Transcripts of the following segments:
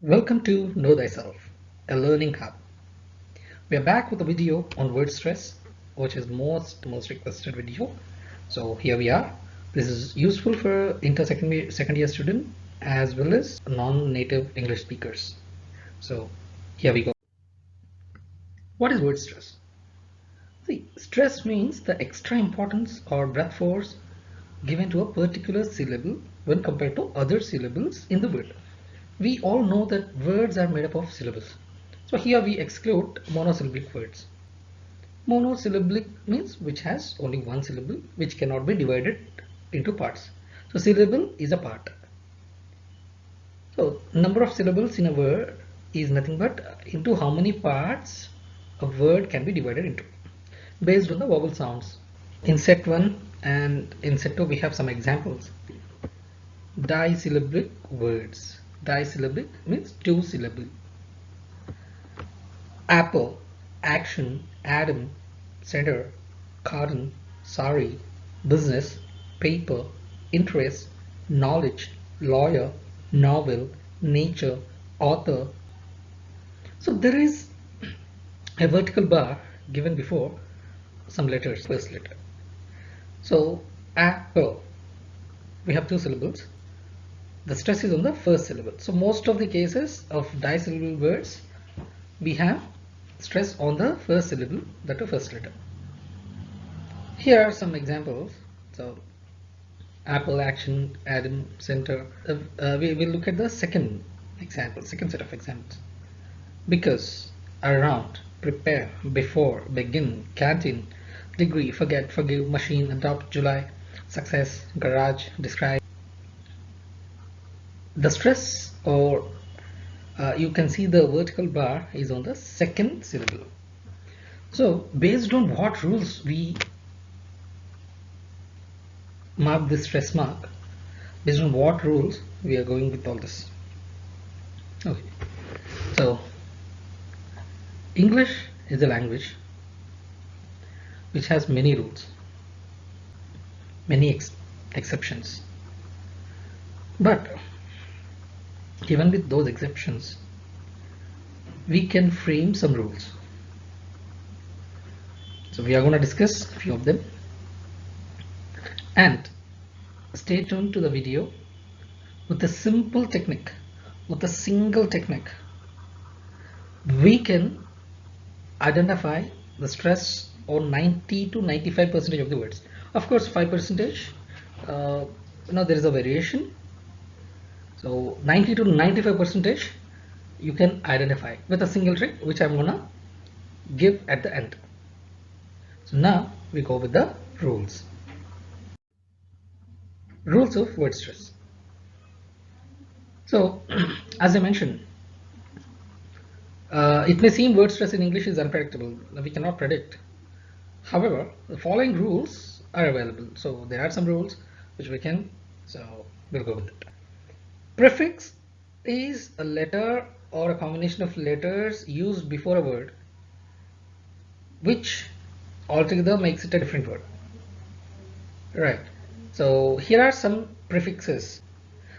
Welcome to Know Thyself, a learning hub. We are back with a video on word stress, which is most requested video. So here we are. This is useful for second year student as well as non-native English speakers. So here we go. What is word stress? See, stress means the extra importance or breath force given to a particular syllable when compared to other syllables in the word. We all know that words are made up of syllables. So here we exclude monosyllabic words. Monosyllabic means which has only one syllable, which cannot be divided into parts. So syllable is a part. So number of syllables in a word is nothing but into how many parts a word can be divided into based on the vowel sounds. In set 1 and in set 2 we have some examples. Disyllabic words. Disyllabic means two syllable. Apple, action, Adam, center, cotton, sorry, business, paper, interest, knowledge, lawyer, novel, nature, author. So there is a vertical bar given before some letters, first letter. So apple, we have two syllables. The stress is on the first syllable. So most of the cases of disyllable words, we have stress on the first syllable, that the first letter. Here are some examples. So apple, action, Adam, center. We will look at the second example, second set of examples. Because, around, prepare, before, begin, canteen, degree, forget, forgive, machine, adopt, July, success, garage, describe. The stress, or you can see the vertical bar is on the second syllable. So based on what rules we mark this stress mark, based on what rules we are going with all this. Okay, so English is a language which has many rules, many exceptions, but even with those exceptions we can frame some rules. So we are going to discuss a few of them, and stay tuned to the video. With a simple technique, with a single technique, we can identify the stress on 90 to 95% of the words. Of course 5% there is a variation. So 90 to 95% you can identify with a single trick, which I'm gonna give at the end. So now we go with the rules. Rules of word stress. So as I mentioned, it may seem word stress in English is unpredictable. We cannot predict. However, the following rules are available. So there are some rules which we can, so we'll go with it. Prefix is a letter or a combination of letters used before a word, which altogether makes it a different word. Right. So here are some prefixes.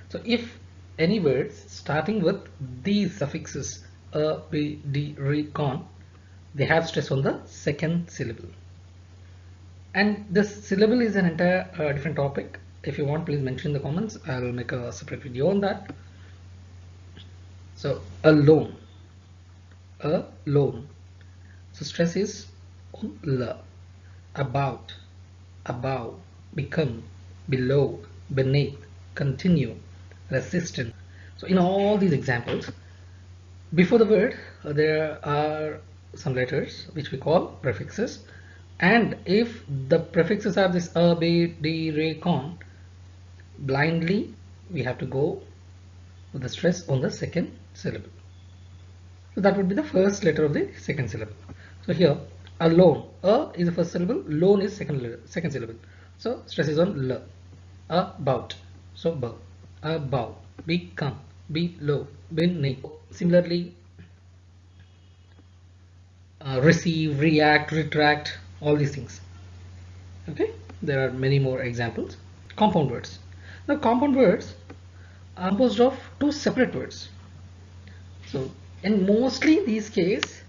So if any words starting with these suffixes a, b, d, re, con, they have stress on the second syllable. And this syllable is an entire different topic. If you want, please mention in the comments. I will make a separate video on that. So alone, alone. So stress is on l. About, above, become, below, beneath, continue, resistant. So in all these examples, before the word there are some letters which we call prefixes, and if the prefixes are this a, b, d, re, con, blindly we have to go with the stress on the second syllable. So that would be the first letter of the second syllable. So here alone, a is the first syllable, lone is second syllable. So stress is on l. About, so b, above, become, below, beneath. Similarly, receive, react, retract, all these things. Okay, there are many more examples. Compound words. Now compound words are composed of two separate words. So in mostly these case,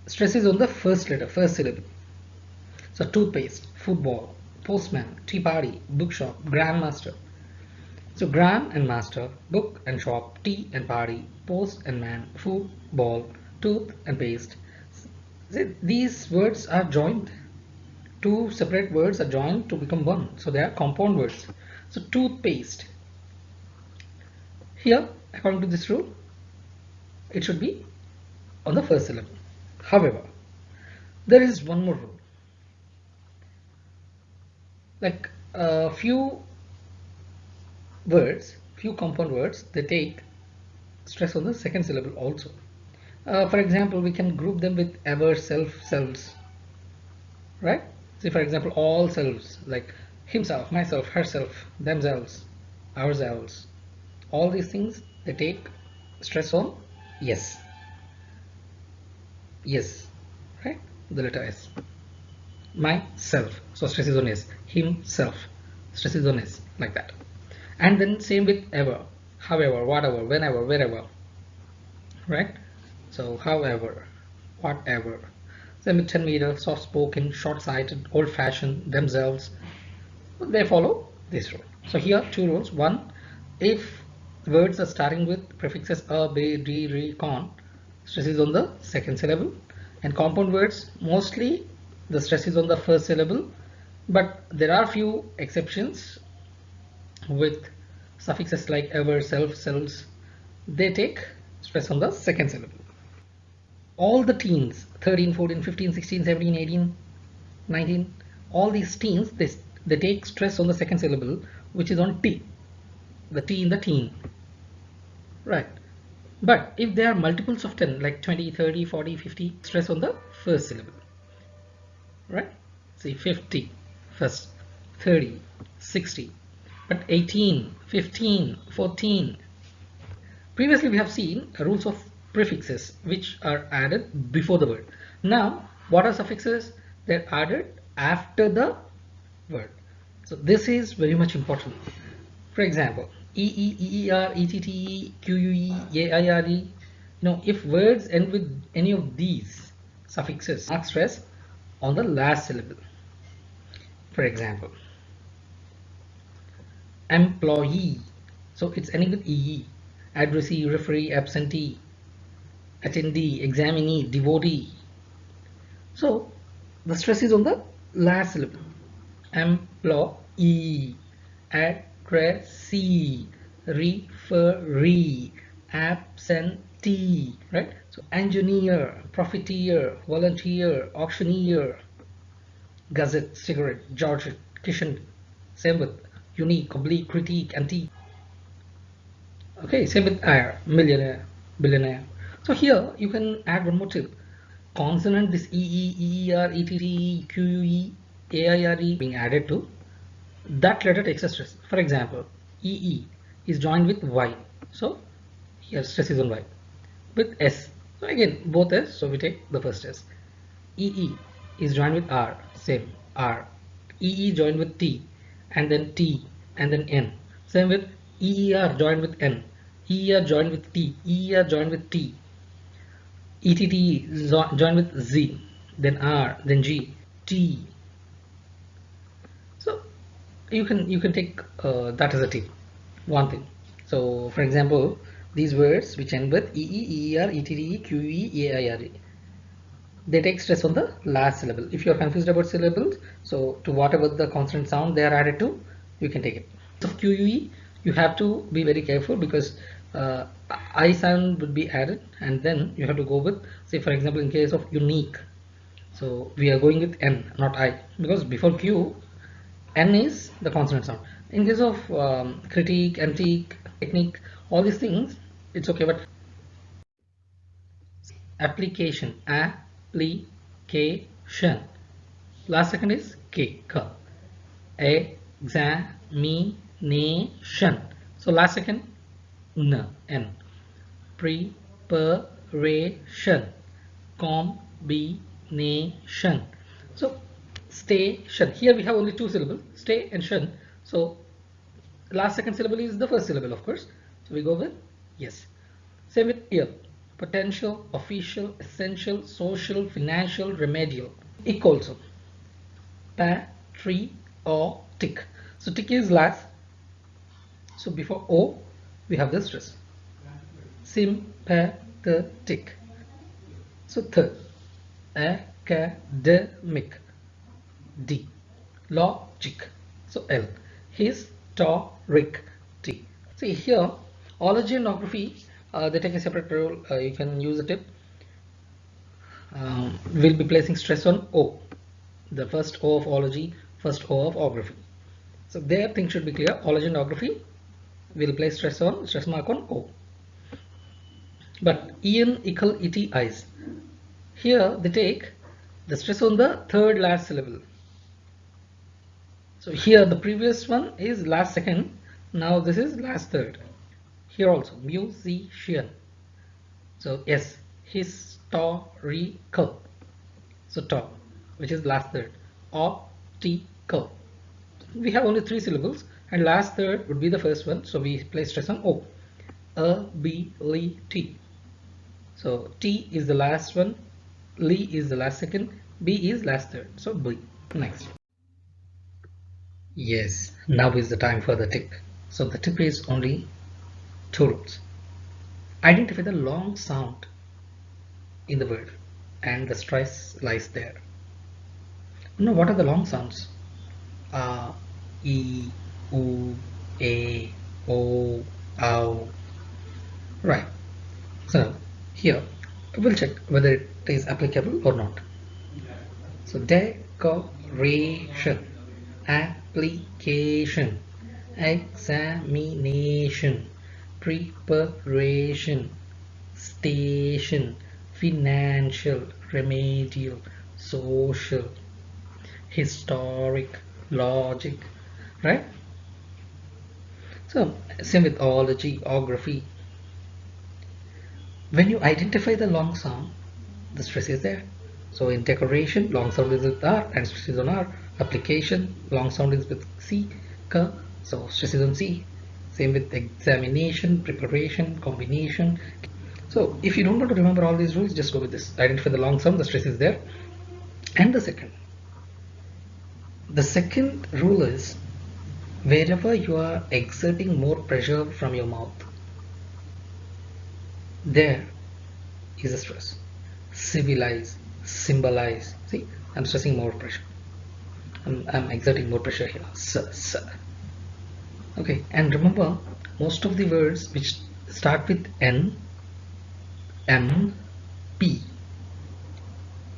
stress is on the first letter, first syllable. So toothpaste, football, postman, tea party, bookshop, grandmaster. So grand and master, book and shop, tea and party, post and man, food, ball, tooth and paste. These words are joined. Two separate words are joined to become one. So they are compound words. So toothpaste. Here, according to this rule, it should be on the first syllable. However, there is one more rule. Like a few words, few compound words, they take stress on the second syllable also. For example, we can group them with ever, self, selves, right? See, for example, all selves, like himself, myself, herself, themselves, ourselves. All these things, they take stress on yes. Yes, right? The letter S. Myself. So stress is on S. Himself. Stress is on S. Like that. And then same with ever. However, whatever, whenever, wherever. Right? So however, whatever. Same with 10 meter, soft spoken, short sighted, old fashioned, themselves. They follow this rule. So here two rules. One, if words are starting with prefixes a, be, di, re, con, stress is on the second syllable. And compound words, mostly the stress is on the first syllable, but there are few exceptions with suffixes like ever, self, selves. They take stress on the second syllable. All the teens, 13, 14, 15, 16, 17, 18, 19, all these teens, they take stress on the second syllable, which is on T, the T in the teen, right? But if there are multiples of 10, like 20, 30, 40, 50, stress on the first syllable, right? See, 50 first, 30, 60, but 18, 15, 14. Previously we have seen rules of prefixes which are added before the word. Now what are suffixes? They're added after the word. So this is very much important. For example, ee, eer,ette, que, aire. If words end with any of these suffixes, mark stress on the last syllable. For example, employee, so it's ending with ee. Addressee, referee, absentee, attendee, examinee, devotee. So the stress is on the last syllable. Employee, addressee, referee, absentee, right? So engineer, profiteer, volunteer, auctioneer, gazette, cigarette, George, kitchen. Same with unique, oblique, critique, antique. Okay, same with heir, millionaire, billionaire. So here you can add one more tip. Consonant, this EE, EER, ETT, QUE, AIRE being added to that letter takes a stress. For example, EE is joined with Y. So here stress is on Y. With S. So again both S, so we take the first S. EE is joined with R. Same R. EE joined with T and then T and then N. Same with EER joined with N. EER joined with T. EER joined with T. ETT joined with Z. Then R. Then G. T. So you can take that as a tip. One thing. So for example, these words which end with EE, EER, ETT, QE, AIRE, they take stress on the last syllable. If you are confused about syllables, so to whatever the consonant sound they are added to, you can take it. So QUE, you have to be very careful because I sound would be added, and then you have to go with, say for example, in case of unique, so we are going with N, not I, because before Q, N is the consonant sound. In case of critique, antique, technique, all these things, it's okay, but application, application, last second is K, K. Examination, so last second N, N. Preparation, combination. So station, here we have only two syllables, stay and shun. So last second syllable is the first syllable, of course. So we go with yes. Same with ill. Potential, official, essential, social, financial, remedial. Ick also. Patriotic. So tick is last. So before O, we have this stress. Sympathetic. So third. Academic. D. Logic. So L. Historic. T. See here, ology and ography, they take a separate role. You can use a tip. We'll be placing stress on O. The first O of ology, first O of ography. So there things should be clear. Ology and ography, we'll place stress mark on O. But Ian, Ickle, Ity, Eyes. Here they take the stress on the third last syllable. So here the previous one is last second. Now this is last third. Here also musician. So yes, historical. So top, which is last third. Optical. We have only 3 syllables, and last third would be the first one. So we place stress on O. Ability. So T is the last one, Li is the last second, B is last third. So B. Next. Yes, now is the time for the tip. So the tip is only 2 rules. Identify the long sound in the word, and the stress lies there. Now, what are the long sounds? A, E, U, A, O, Ow. Right. So here we'll check whether it is applicable or not. So decoration, application, examination, preparation, station, financial, remedial, social, historic, logic, right? So same with ology, ography. When you identify the long sound, the stress is there. So in decoration, long sound is with R and stress is on R. Application, long sound is with C, K, so stress is on C. Same with examination, preparation, combination. So if you don't want to remember all these rules, just go with this. Identify the long sound, the stress is there. And the second rule is, wherever you are exerting more pressure from your mouth, there is a stress. Civilize, symbolize. See, I'm stressing more pressure. I'm exerting more pressure here. Okay, and remember, most of the words which start with N, M, P.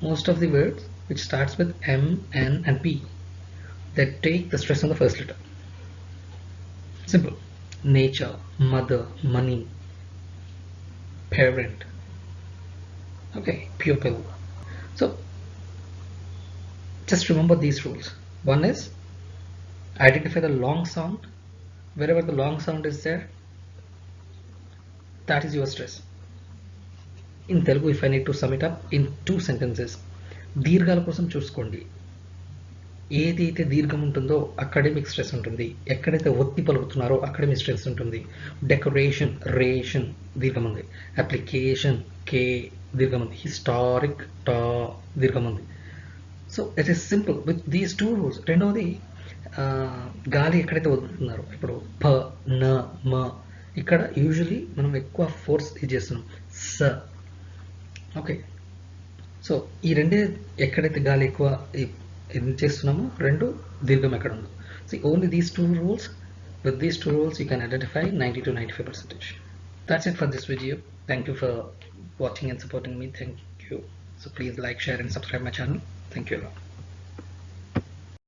Most of the words which starts with M, N, and P, that take the stress on the first letter. Simple. Nature, mother, money, parent. Okay, pupil. So just remember these rules. One is identify the long sound. Wherever the long sound is there, that is your stress. In Telugu, if I need to sum it up in 2 sentences, దీర్ఘాల కోసం చూసుకోండి. ఏదైతే దీర్ఘం ఉంటుందో అక్కడే మీకు stress ఉంటుంది. ఎక్కడైతే ఒత్తి పలుకుతున్నారో అక్కడే మీ స్ట్రెస్ ఉంటుంది. డెకరేషన్, రేషన్ దీర్ఘం ఉంది. అప్లికేషన్, కే దీర్ఘం ఉంది. హిస్టారిక్, టా దీర్ఘం ఉంది. So it is simple with these 2 rules. రెండవది, గాలి ఎక్కడైతే వదులుతున్నారో, ఇప్పుడు ప, న, మ, ఇక్కడ యూజువలీ మనం ఎక్కువ ఫోర్స్ చేస్తున్నాం. స. ఓకే, సో ఈ రెండే ఎక్కడైతే గాలి ఎక్కువ ఏం చేస్తున్నామో రెండు దీర్ఘం ఎక్కడ ఉందో. See, only these 2 rules. With these 2 rules, you can identify 90 to 95%. That's it for this video. Thank you for watching and supporting me. Thank you. So please like, share, and subscribe my channel. Thank you a lot.